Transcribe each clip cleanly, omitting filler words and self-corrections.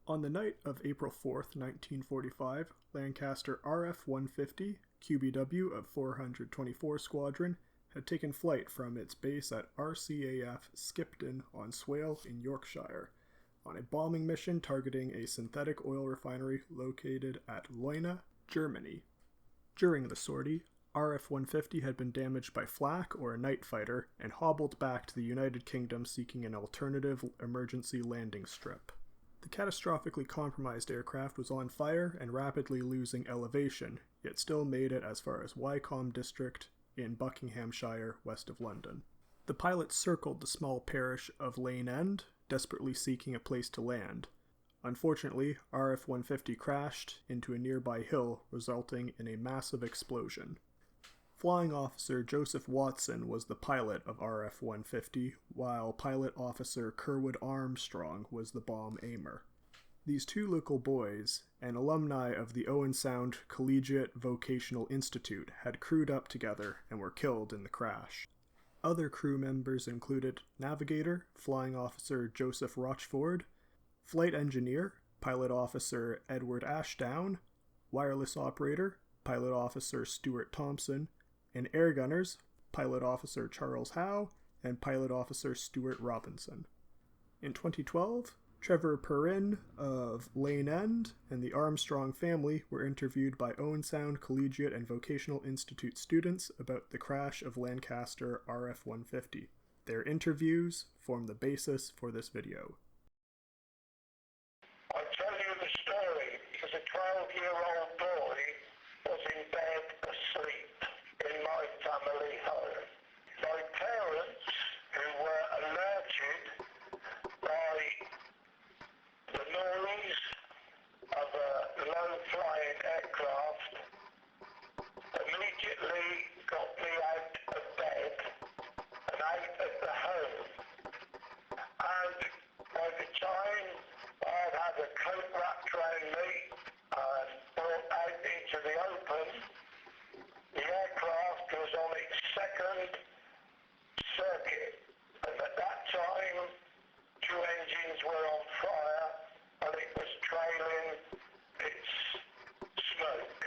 On the night of April 4th, 1945, Lancaster RF150 QB-W of 424 Squadron had taken flight from its base at RCAF Skipton-on-Swale in Yorkshire on a bombing mission targeting a synthetic oil refinery located at Leuna, Germany. During the sortie, RF-150 had been damaged by flak or a night fighter and hobbled back to the United Kingdom seeking an alternative emergency landing strip. The catastrophically compromised aircraft was on fire and rapidly losing elevation, yet still made it as far as Wycombe District in Buckinghamshire, west of London. The pilots circled the small parish of Leuna, desperately seeking a place to land. Unfortunately, RF-150 crashed into a nearby hill, resulting in a massive explosion. Flying Officer Joseph Watson was the pilot of RF-150, while Pilot Officer Kerwood Armstrong was the bomb aimer. These two local boys, and alumni of the Owen Sound Collegiate Vocational Institute, had crewed up together and were killed in the crash. Other crew members included Navigator, Flying Officer Joseph Rochford, Flight Engineer, Pilot Officer Edward Ashdown, Wireless Operator, Pilot Officer Stuart Thompson, and Air Gunners, Pilot Officer Charles Howe, and Pilot Officer Stuart Robinson. In 2012, Trevor Perrin of Leuna and the Armstrong family were interviewed by Owen Sound Collegiate and Vocational Institute students about the crash of Lancaster RF150. Their interviews form the basis for this video. I tell you the story because a 12-year-old boy was in bed asleep in my family home. My parents, who were alerted by the noise of a low-flying aircraft, immediately got me out of bed and out of the home. And by the time I'd had a coat wrapped around me and brought out into the open, the aircraft was on its second circuit, and at that time, two engines were on fire, and it was trailing its smoke.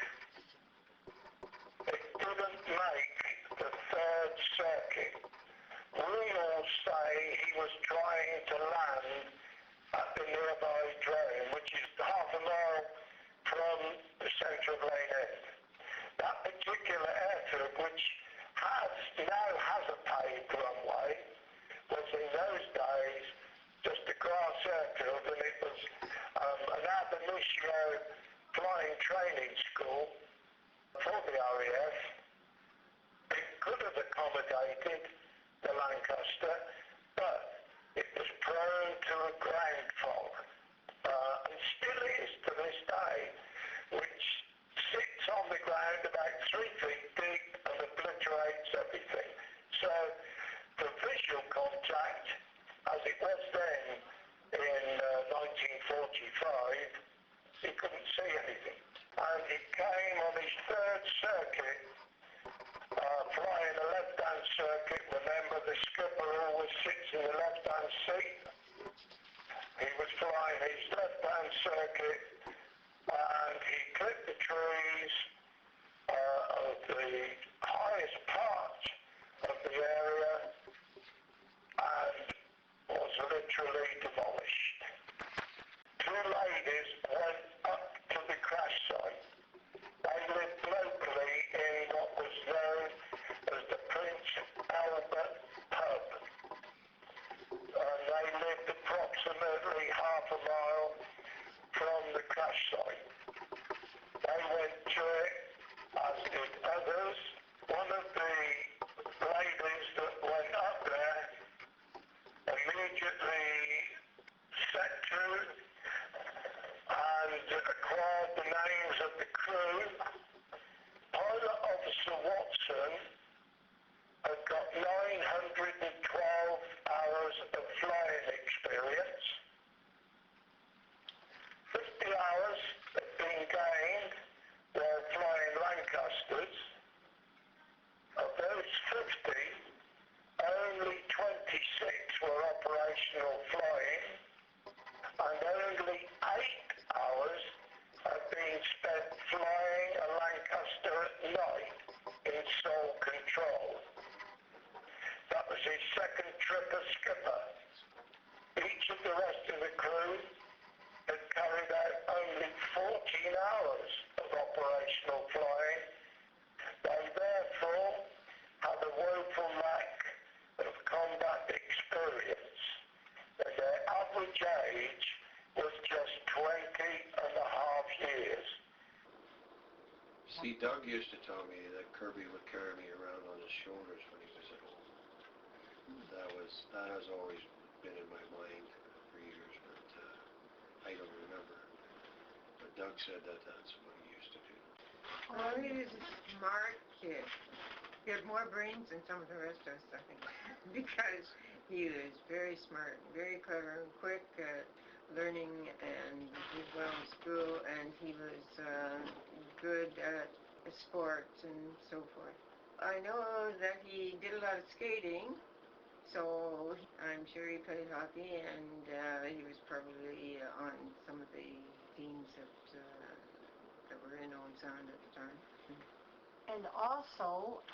It didn't make the third circuit. Rumours say he was trying to land at the nearby drone, which is half a mile from the centre of Leuna. That particular airfield, which now has a paved runway, was in those days just a grass airfield, and it was an ab initio flying training school for the RAF. It could have accommodated the Lancaster, but it was prone to a ground fog, and still is to this day, which sits on the ground about 3 feet deep and obliterates everything. So the visual contact, as it was then in 1945, he couldn't see anything. And he came on his third circuit, flying a left-hand circuit. Remember, the skipper always sits in the left-hand seat. He was flying his left-hand circuit, and he clipped the trees of the highest part of the area and was literally demolished. Two ladies went up to the crash site. They lived locally in what was known as the Prince Albert pub, and they lived approximately half a mile from the crash site. They went to it, as did others. One of the ladies that went up there immediately set to and acquired the names of the crew. Pilot Officer Watson had got 912 hours of flying experience. 50 hours had been gained while flying Lancasters. Of those 50, only 26 were operational flying, and only 8 trip as skipper. Each of the rest of the crew had carried out only 14 hours of operational flying. They therefore had a woeful lack of combat experience, and their average age was just 20.5 years. See, Doug used to tell me that Kirby would carry me around on his shoulders when he was at home. That has always been in my mind for years, but I don't remember. But Doug said that that's what he used to do. Well, he was a smart kid. He had more brains than some of the rest of us, I think, because he was very smart, very clever, and quick at learning, and did well in school, and he was good at sports and so forth. I know that he did a lot of skating, so I'm sure he played hockey, and he was probably on some of the teams that were in Owen Sound at the time. And also,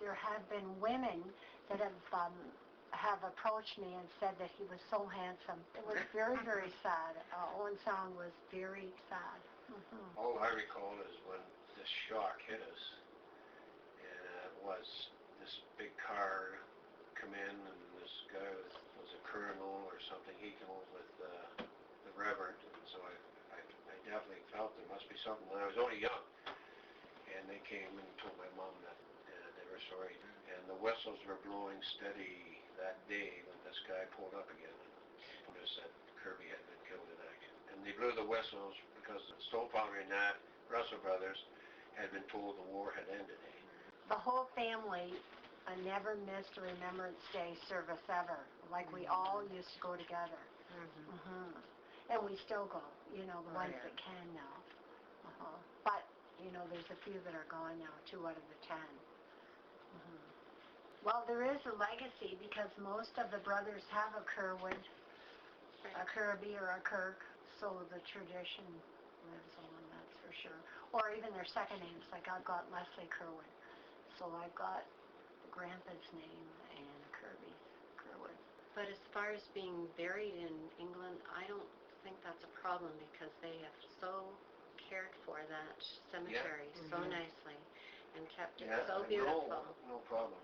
there have been women that have approached me and said that he was so handsome. It was very, very sad. Owen Sound was very sad. Mm-hmm. All I recall is when this shock hit us, and it was this big car come in, and this guy was a colonel or something. He came over with the Reverend, and so I definitely felt there must be something. I was only young, and they came and told my mom that they were sorry. And the whistles were blowing steady that day when this guy pulled up again, and they said Kirby had been killed in action. And they blew the whistles because the Stone Foundry and that Russell Brothers had been told the war had ended. The whole family never missed a Remembrance Day service ever. Like we all used to go together. Mm-hmm. Mm-hmm. And we still go, the ones that can now. Uh-huh. But, there's a few that are gone now, 2 out of the 10. Mm-hmm. Well, there is a legacy because most of the brothers have a Kerwood, a Kirby, or a Kirk, so the tradition lives on, that's for sure. Or even their second names, like I've got Leslie Kerwood, so I've got Grandpa's name and Kirby's Kerwood. But as far as being buried in England, I don't think that's a problem because they have so cared for that cemetery so nicely and kept it so beautiful. No problem.